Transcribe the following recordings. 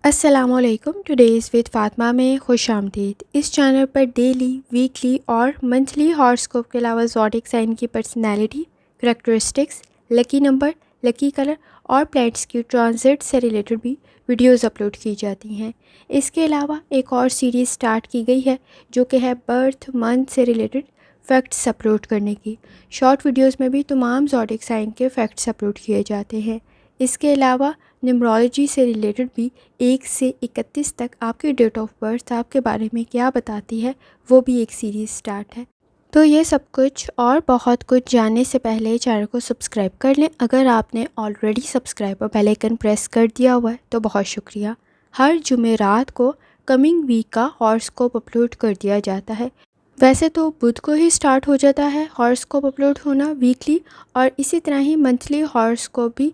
السلام علیکم. Today's with Fatima میں خوش آمدید. اس چینل پر ڈیلی، ویکلی اور منتھلی ہاراسکوپ کے علاوہ زوڈیک سائن کی پرسنالٹی، کریکٹرسٹکس، لکی نمبر، لکی کلر اور پلانٹس کی ٹرانزٹ سے ریلیٹڈ بھی ویڈیوز اپلوڈ کی جاتی ہیں. اس کے علاوہ ایک اور سیریز سٹارٹ کی گئی ہے جو کہ ہے برتھ منتھ سے ریلیٹڈ فیکٹس اپلوڈ کرنے کی. شارٹ ویڈیوز میں بھی تمام زوڈیک سائن کے فیکٹس اپلوڈ کیے جاتے ہیں. اس کے علاوہ نیمرولوجی سے ریلیٹڈ بھی 1 سے 31 تک آپ کی ڈیٹ آف برتھ آپ کے بارے میں کیا بتاتی ہے، وہ بھی ایک سیریز سٹارٹ ہے. تو یہ سب کچھ اور بہت کچھ جاننے سے پہلے چینل کو سبسکرائب کر لیں. اگر آپ نے آلریڈی سبسکرائب اور بیل آئکن پریس کر دیا ہوا ہے تو بہت شکریہ. ہر جمعرات کو کمنگ ویک کا ہاراسکوپ اپلوڈ کر دیا جاتا ہے. ویسے تو بدھ کو ہی سٹارٹ ہو جاتا ہے ہاراسکوپ اپلوڈ ہونا ویکلی، اور اسی طرح ہی منتھلی ہاراسکوپ بھی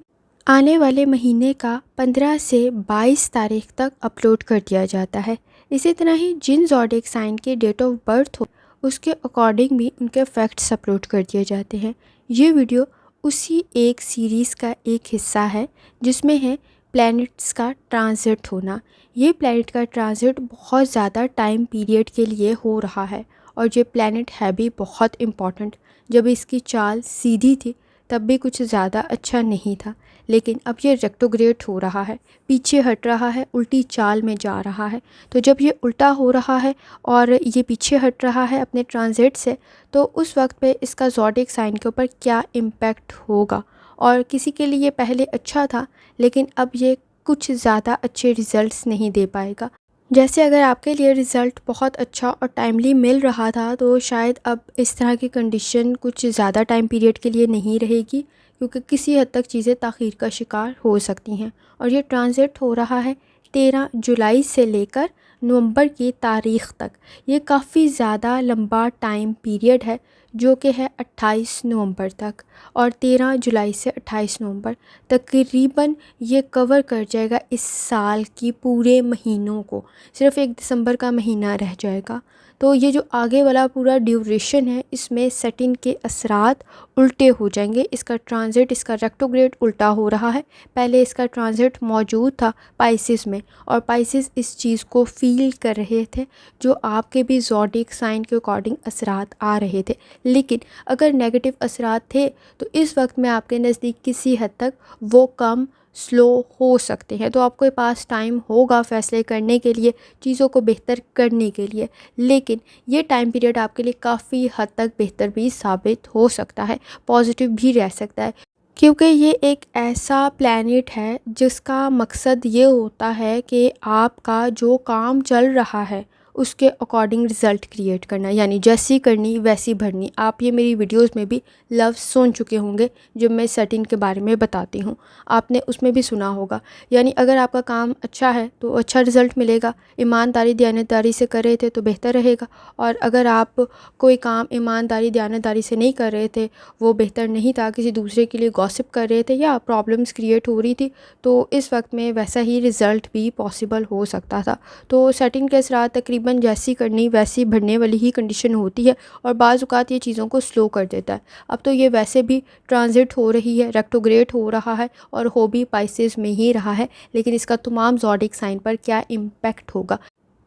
آنے والے مہینے کا 15 سے 22 تاریخ تک اپلوڈ کر دیا جاتا ہے. اسی طرح ہی جن زوڈیک سائن کی ڈیٹ آف برتھ ہو اس کے اکارڈنگ بھی ان کے فیکٹس اپلوڈ کر دیے جاتے ہیں. یہ ویڈیو اسی ایک سیریز کا ایک حصہ ہے جس میں ہے پلینٹس کا ٹرانزٹ ہونا. یہ پلینٹ کا ٹرانزٹ بہت زیادہ ٹائم پیریڈ کے لیے ہو رہا ہے، اور یہ پلینٹ ہے بھی بہت امپورٹنٹ. جب اس کی چال سیدھی تھی تب بھی کچھ زیادہ اچھا نہیں تھا، لیکن اب یہ ریکٹوگریٹ ہو رہا ہے، پیچھے ہٹ رہا ہے، الٹی چال میں جا رہا ہے. تو جب یہ الٹا ہو رہا ہے اور یہ پیچھے ہٹ رہا ہے اپنے ٹرانزٹ سے، تو اس وقت پہ اس کا زوڈیک سائن کے اوپر کیا امپیکٹ ہوگا. اور کسی کے لیے پہلے اچھا تھا لیکن اب یہ کچھ زیادہ اچھے ریزلٹس نہیں دے پائے گا. جیسے اگر آپ کے لیے رزلٹ بہت اچھا اور ٹائملی مل رہا تھا تو شاید اب اس طرح کی کنڈیشن کچھ زیادہ ٹائم پیریڈ کے لیے نہیں رہے گی، کیونکہ کسی حد تک چیزیں تاخیر کا شکار ہو سکتی ہیں. اور یہ ٹرانزٹ ہو رہا ہے 13 جولائی سے لے کر نومبر کی تاریخ تک. یہ کافی زیادہ لمبا ٹائم پیریڈ ہے جو کہ ہے 28 نومبر تک، اور 13 جولائی سے 28 نومبر تقریباً یہ کور کر جائے گا اس سال کی پورے مہینوں کو. صرف 1 دسمبر کا مہینہ رہ جائے گا. تو یہ جو آگے والا پورا ڈیوریشن ہے اس میں سیٹن کے اثرات الٹے ہو جائیں گے. اس کا ٹرانزٹ، اس کا ریکٹوگریڈ الٹا ہو رہا ہے. پہلے اس کا ٹرانزٹ موجود تھا پائسس میں، اور پائسس اس چیز کو فیل کر رہے تھے جو آپ کے بھی زوڈیک سائن کے اکارڈنگ اثرات آ رہے تھے. لیکن اگر نیگیٹو اثرات تھے تو اس وقت میں آپ کے نزدیک کسی حد تک وہ کم سلو ہو سکتے ہیں. تو آپ کے پاس ٹائم ہوگا فیصلے کرنے کے لیے، چیزوں کو بہتر کرنے کے لیے. لیکن یہ ٹائم پیریڈ آپ کے لیے کافی حد تک بہتر بھی ثابت ہو سکتا ہے، پازیٹیو بھی رہ سکتا ہے، کیونکہ یہ ایک ایسا پلینٹ ہے جس کا مقصد یہ ہوتا ہے کہ آپ کا جو کام چل رہا ہے اس کے اکارڈنگ رزلٹ کریٹ کرنا، یعنی جیسی کرنی ویسی بھرنی. آپ یہ میری ویڈیوز میں بھی لفظ سن چکے ہوں گے جب میں سیٹن کے بارے میں بتاتی ہوں، آپ نے اس میں بھی سنا ہوگا. یعنی اگر آپ کا کام اچھا ہے تو اچھا رزلٹ ملے گا، ایمانداری دیانتداری سے کر رہے تھے تو بہتر رہے گا. اور اگر آپ کوئی کام ایمانداری دیانتداری سے نہیں کر رہے تھے، وہ بہتر نہیں تھا، کسی دوسرے کے لیے گوسپ کر رہے تھے یا پرابلمس کریٹ ہو رہی تھی، تو اس وقت میں ویسا ہی رزلٹ بھی پاسبل ہو سکتا تھا. تو سیٹنگ کے اثرات تقریباً جیسی کرنی ویسی بھرنے والی ہی کنڈیشن ہوتی ہے، اور بعض اوقات یہ چیزوں کو سلو کر دیتا ہے. اب تو یہ ویسے بھی ٹرانزٹ ہو رہی ہے، ریکٹوگریٹ ہو رہا ہے، اور ہو بھی پائسس میں ہی رہا ہے. لیکن اس کا تمام زوڈیک سائن پر کیا امپیکٹ ہوگا،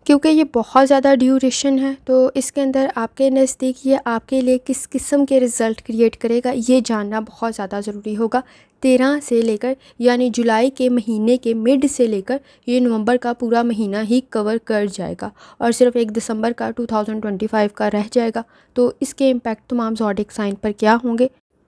کیونکہ یہ بہت زیادہ ڈیوریشن ہے، تو اس کے اندر آپ کے نزدیک یہ آپ کے لیے کس قسم کے رزلٹ کریٹ کرے گا یہ جاننا بہت زیادہ ضروری ہوگا. 13 سے لے کر، یعنی جولائی کے مہینے کے مڈ سے لے کر یہ نومبر کا پورا مہینہ ہی کور کر جائے گا، اور صرف 1 دسمبر کا 2025 کا رہ جائے گا. تو اس کے امپیکٹ تمام زوڈیک سائن پر کیا ہوں گے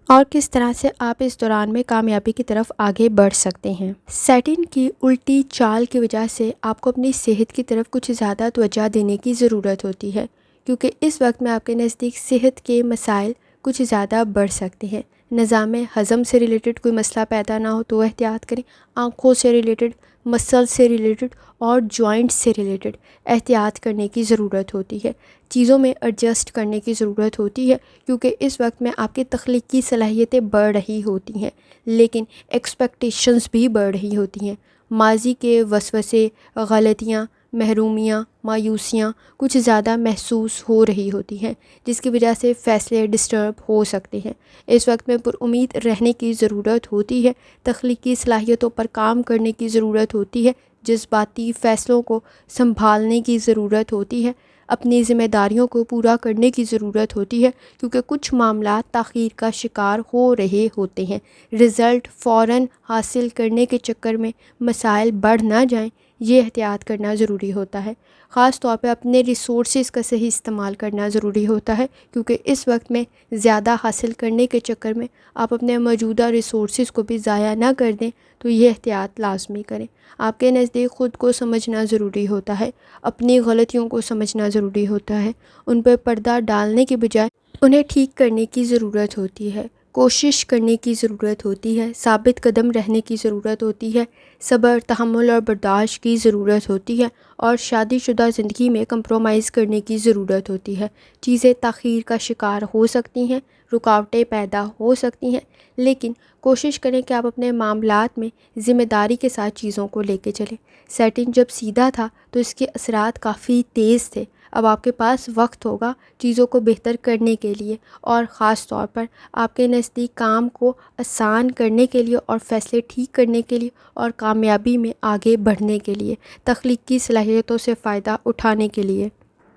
اور کس طرح سے آپ اس دوران میں کامیابی کی طرف آگے بڑھ سکتے ہیں. سیٹن کی الٹی چال کی وجہ سے آپ کو اپنی صحت کی طرف کچھ زیادہ توجہ دینے کی ضرورت ہوتی ہے، کیونکہ اس وقت میں آپ کے نزدیک صحت کے مسائل کچھ زیادہ بڑھ سکتے ہیں. نظام ہضم سے ریلیٹڈ کوئی مسئلہ پیدا نہ ہو تو احتیاط کریں. آنکھوں سے ریلیٹڈ، مسل سے ریلیٹڈ اور جوائنٹ سے ریلیٹڈ احتیاط کرنے کی ضرورت ہوتی ہے. چیزوں میں ایڈجسٹ کرنے کی ضرورت ہوتی ہے، کیونکہ اس وقت میں آپ کی تخلیقی صلاحیتیں بڑھ رہی ہوتی ہیں لیکن ایکسپیکٹیشنز بھی بڑھ رہی ہوتی ہیں. ماضی کے وسوسے، غلطیاں، محرومیاں، مایوسیاں کچھ زیادہ محسوس ہو رہی ہوتی ہیں، جس کی وجہ سے فیصلے ڈسٹرب ہو سکتے ہیں. اس وقت میں پر امید رہنے کی ضرورت ہوتی ہے، تخلیقی صلاحیتوں پر کام کرنے کی ضرورت ہوتی ہے، جذباتی فیصلوں کو سنبھالنے کی ضرورت ہوتی ہے، اپنی ذمہ داریوں کو پورا کرنے کی ضرورت ہوتی ہے، کیونکہ کچھ معاملات تاخیر کا شکار ہو رہے ہوتے ہیں۔ رزلٹ فوراً حاصل کرنے کے چکر میں مسائل بڑھ نہ جائیں، یہ احتیاط کرنا ضروری ہوتا ہے۔ خاص طور پہ اپنے ریسورسز کا صحیح استعمال کرنا ضروری ہوتا ہے، کیونکہ اس وقت میں زیادہ حاصل کرنے کے چکر میں آپ اپنے موجودہ ریسورسز کو بھی ضائع نہ کر دیں، تو یہ احتیاط لازمی کریں۔ آپ کے نزدیک خود کو سمجھنا ضروری ہوتا ہے، اپنی غلطیوں کو سمجھنا ضروری ہوتا ہے، ان پہ پردہ ڈالنے کے بجائے انہیں ٹھیک کرنے کی ضرورت ہوتی ہے، کوشش کرنے کی ضرورت ہوتی ہے، ثابت قدم رہنے کی ضرورت ہوتی ہے، صبر، تحمل اور برداشت کی ضرورت ہوتی ہے، اور شادی شدہ زندگی میں کمپرومائز کرنے کی ضرورت ہوتی ہے۔ چیزیں تاخیر کا شکار ہو سکتی ہیں، رکاوٹیں پیدا ہو سکتی ہیں، لیکن کوشش کریں کہ آپ اپنے معاملات میں ذمہ داری کے ساتھ چیزوں کو لے کے چلیں۔ سیٹنگ جب سیدھا تھا تو اس کے اثرات کافی تیز تھے۔ اب آپ کے پاس وقت ہوگا چیزوں کو بہتر کرنے کے لیے، اور خاص طور پر آپ کے نزدیک کام کو آسان کرنے کے لیے اور فیصلے ٹھیک کرنے کے لیے اور کامیابی میں آگے بڑھنے کے لیے، تخلیقی صلاحیتوں سے فائدہ اٹھانے کے لیے۔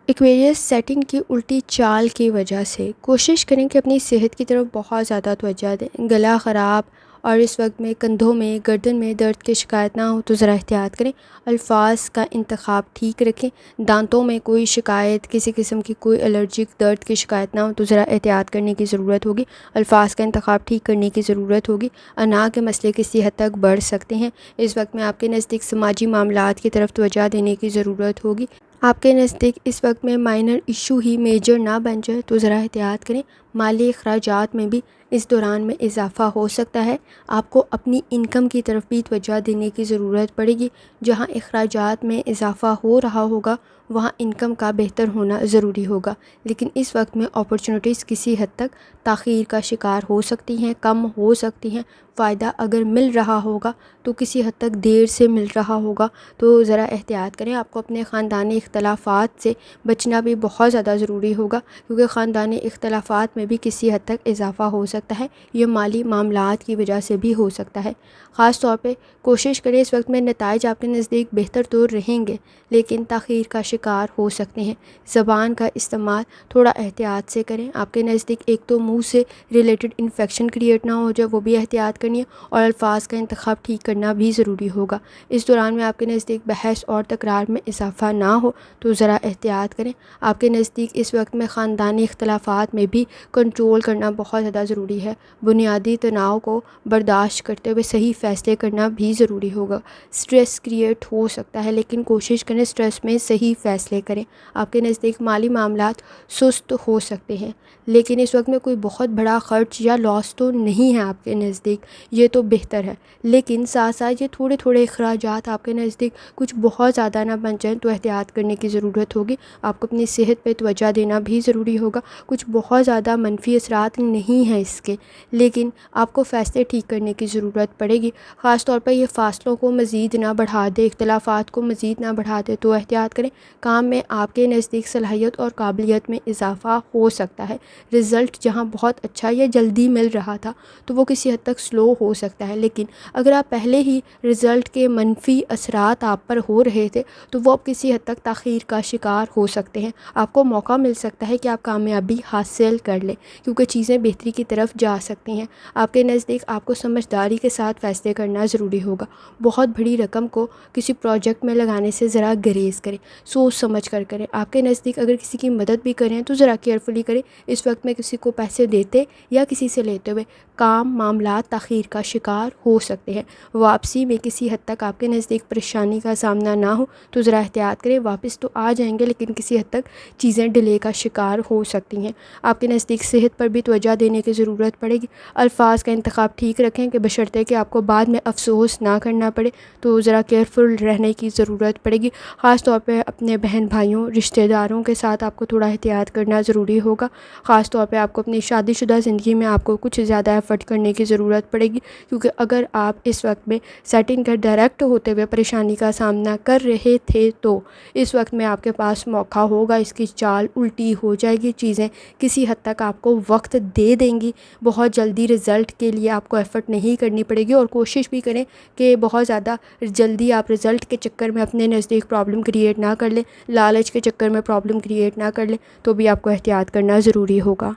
ایکویریس سیٹنگ کی الٹی چال کی وجہ سے کوشش کریں کہ اپنی صحت کی طرف بہت زیادہ توجہ دیں۔ گلا خراب اور اس وقت میں کندھوں میں، گردن میں درد کی شکایت نہ ہو تو ذرا احتیاط کریں۔ الفاظ کا انتخاب ٹھیک رکھیں۔ دانتوں میں کوئی شکایت، کسی قسم کی کوئی الرجک درد کی شکایت نہ ہو تو ذرا احتیاط کرنے کی ضرورت ہوگی۔ الفاظ کا انتخاب ٹھیک کرنے کی ضرورت ہوگی۔ انا کے مسئلے کسی حد تک بڑھ سکتے ہیں، اس وقت میں آپ کے نزدیک سماجی معاملات کی طرف توجہ دینے کی ضرورت ہوگی۔ آپ کے نزدیک اس وقت میں مائنر ایشو ہی میجر نہ بن جائے تو ذرا احتیاط کریں۔ مالی اخراجات میں بھی اس دوران میں اضافہ ہو سکتا ہے۔ آپ کو اپنی انکم کی طرف بھی توجہ دینے کی ضرورت پڑے گی۔ جہاں اخراجات میں اضافہ ہو رہا ہوگا وہاں انکم کا بہتر ہونا ضروری ہوگا، لیکن اس وقت میں اپرچونٹیز کسی حد تک تاخیر کا شکار ہو سکتی ہیں، کم ہو سکتی ہیں۔ فائدہ اگر مل رہا ہوگا تو کسی حد تک دیر سے مل رہا ہوگا، تو ذرا احتیاط کریں۔ آپ کو اپنے خاندانی اختلافات سے بچنا بھی بہت زیادہ ضروری ہوگا، کیونکہ خاندانی اختلافات میں بھی کسی حد تک اضافہ ہو سکتا ہے۔ یہ مالی معاملات کی وجہ سے بھی ہو سکتا ہے۔ خاص طور پہ کوشش کریں، اس وقت میں نتائج آپ کے نزدیک بہتر تو رہیں گے لیکن تاخیر کا شکار ہو سکتے ہیں۔ زبان کا استعمال تھوڑا احتیاط سے کریں۔ آپ کے نزدیک ایک تو منہ سے ریلیٹڈ انفیکشن کریٹ نہ ہو جائے، وہ بھی احتیاط کرنی ہے، اور الفاظ کا انتخاب ٹھیک کرنا بھی ضروری ہوگا۔ اس دوران میں آپ کے نزدیک بحث اور تکرار میں اضافہ نہ ہو تو ذرا احتیاط کریں۔ آپ کے نزدیک اس وقت میں خاندانی اختلافات میں بھی کنٹرول کرنا بہت زیادہ ضروری ہے۔ بنیادی تناؤ کو برداشت کرتے ہوئے صحیح فیصلے کرنا بھی ضروری ہوگا۔ سٹریس کریٹ ہو سکتا ہے لیکن کوشش کریں سٹریس میں صحیح فیصلے کریں۔ آپ کے نزدیک مالی معاملات سست ہو سکتے ہیں، لیکن اس وقت میں کوئی بہت بڑا خرچ یا لاس تو نہیں ہے آپ کے نزدیک، یہ تو بہتر ہے، لیکن ساتھ ساتھ یہ تھوڑے تھوڑے اخراجات آپ کے نزدیک کچھ بہت زیادہ نہ بن جائیں تو احتیاط کرنے کی ضرورت ہوگی۔ آپ کو اپنی صحت پہ توجہ دینا بھی ضروری ہوگا۔ کچھ بہت زیادہ منفی اثرات نہیں ہیں اس کے، لیکن آپ کو فیصلے ٹھیک کرنے کی ضرورت پڑے گی۔ خاص طور پر یہ فاصلوں کو مزید نہ بڑھا دے، اختلافات کو مزید نہ بڑھا دے تو احتیاط کریں۔ کام میں آپ کے نزدیک صلاحیت اور قابلیت میں اضافہ ہو سکتا ہے۔ رزلٹ جہاں بہت اچھا یا جلدی مل رہا تھا تو وہ کسی حد تک سلو ہو سکتا ہے، لیکن اگر آپ پہلے ہی رزلٹ کے منفی اثرات آپ پر ہو رہے تھے تو وہ اب کسی حد تک تاخیر کا شکار ہو سکتے ہیں۔ آپ کو موقع مل سکتا ہے کہ آپ کامیابی حاصل کر لیں، کیونکہ چیزیں بہتری کی طرف جا سکتی ہیں۔ آپ کے نزدیک آپ کو سمجھداری کے ساتھ فیصلے کرنا ضروری ہوگا۔ بہت بڑی رقم کو کسی پروجیکٹ میں لگانے سے ذرا گریز کریں، سوچ سمجھ کر کریں۔ آپ کے نزدیک اگر کسی کی مدد بھی کریں تو ذرا کیئرفلی کریں۔ اس وقت میں کسی کو پیسے دیتے یا کسی سے لیتے ہوئے کام معاملات تاخیر کا شکار ہو سکتے ہیں۔ واپسی میں کسی حد تک آپ کے نزدیک پریشانی کا سامنا نہ ہو تو ذرا احتیاط کریں۔ واپس تو آ جائیں گے لیکن کسی حد تک چیزیں ڈیلے کا شکار ہو سکتی ہیں۔ آپ کے نزدیک صحت پر بھی توجہ دینے کی ضرورت پڑے گی۔ الفاظ کا انتخاب ٹھیک رکھیں کہ بشرطے کہ آپ کو بعد میں افسوس نہ کرنا پڑے، تو ذرا کیئرفل رہنے کی ضرورت پڑے گی۔ خاص طور پہ اپنے بہن بھائیوں، رشتہ داروں کے ساتھ آپ کو تھوڑا احتیاط کرنا ضروری ہوگا۔ خاص طور پہ آپ کو اپنی شادی شدہ زندگی میں آپ کو کچھ زیادہ ایفرٹ کرنے کی ضرورت پڑے گی، کیونکہ اگر آپ اس وقت میں سیٹنگ کا ڈائریکٹ ہوتے ہوئے پریشانی کا سامنا کر رہے تھے تو اس وقت میں آپ کے پاس موقع ہوگا، اس کی چال الٹی ہو جائے گی، چیزیں کسی حد تک آپ کو وقت دے دیں گی، بہت جلدی رزلٹ کے لیے آپ کو ایفرٹ نہیں کرنی پڑے گی، اور کوشش بھی کریں کہ بہت زیادہ جلدی آپ رزلٹ کے چکر میں اپنے نزدیک پرابلم کریٹ نہ کر لیں، لالچ کے چکر میں پرابلم کریٹ نہ کر لیں، تو بھی آپ کو احتیاط کرنا ضروری ہوگا۔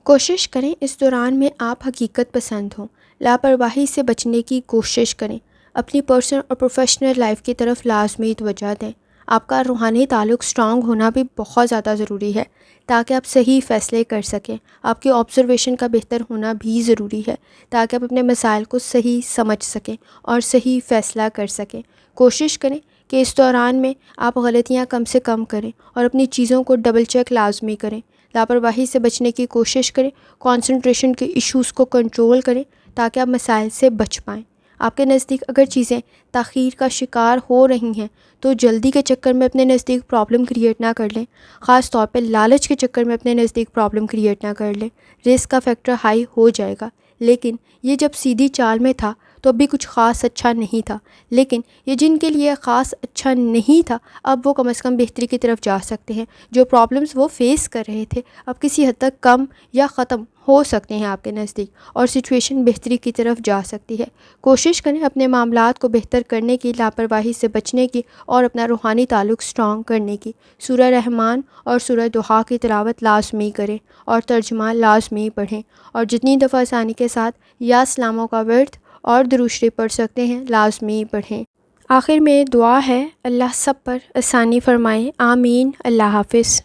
کوشش کریں اس دوران میں آپ حقیقت پسند ہوں، لاپرواہی سے بچنے کی کوشش کریں، اپنی پرسنل اور پروفیشنل لائف کی طرف لازمی توجہ دیں۔ آپ کا روحانی تعلق سٹرانگ ہونا بھی بہت زیادہ ضروری ہے تاکہ آپ صحیح فیصلے کر سکیں۔ آپ کی آبزرویشن کا بہتر ہونا بھی ضروری ہے تاکہ آپ اپنے مسائل کو صحیح سمجھ سکیں اور صحیح فیصلہ کر سکیں۔ کوشش کریں کہ اس دوران میں آپ غلطیاں کم سے کم کریں اور اپنی چیزوں کو ڈبل چیک لازمی کریں۔ لاپرواہی سے بچنے کی کوشش کریں، کنسنٹریشن کے ایشوز کو کنٹرول کریں تاکہ آپ مسائل سے بچ پائیں۔ آپ کے نزدیک اگر چیزیں تاخیر کا شکار ہو رہی ہیں تو جلدی کے چکر میں اپنے نزدیک پرابلم کریٹ نہ کر لیں، خاص طور پہ لالچ کے چکر میں اپنے نزدیک پرابلم کریٹ نہ کر لیں۔ رسک کا فیکٹر ہائی ہو جائے گا، لیکن یہ جب سیدھی چال میں تھا تو اب بھی کچھ خاص اچھا نہیں تھا، لیکن یہ جن کے لیے خاص اچھا نہیں تھا اب وہ کم از کم بہتری کی طرف جا سکتے ہیں۔ جو پرابلمز وہ فیس کر رہے تھے اب کسی حد تک کم یا ختم ہو سکتے ہیں آپ کے نزدیک، اور سچویشن بہتری کی طرف جا سکتی ہے۔ کوشش کریں اپنے معاملات کو بہتر کرنے کی، لاپرواہی سے بچنے کی اور اپنا روحانی تعلق سٹرانگ کرنے کی۔ سورہ رحمان اور سورہ دحا کی تلاوت لازمی کریں اور ترجمہ لازمی پڑھیں، اور جتنی دفعہ آسانی کے ساتھ یا سلاموں کا ورد اور درود شریف پڑھ سکتے ہیں لازمی پڑھیں۔ آخر میں دعا ہے، اللہ سب پر آسانی فرمائے، آمین۔ اللہ حافظ۔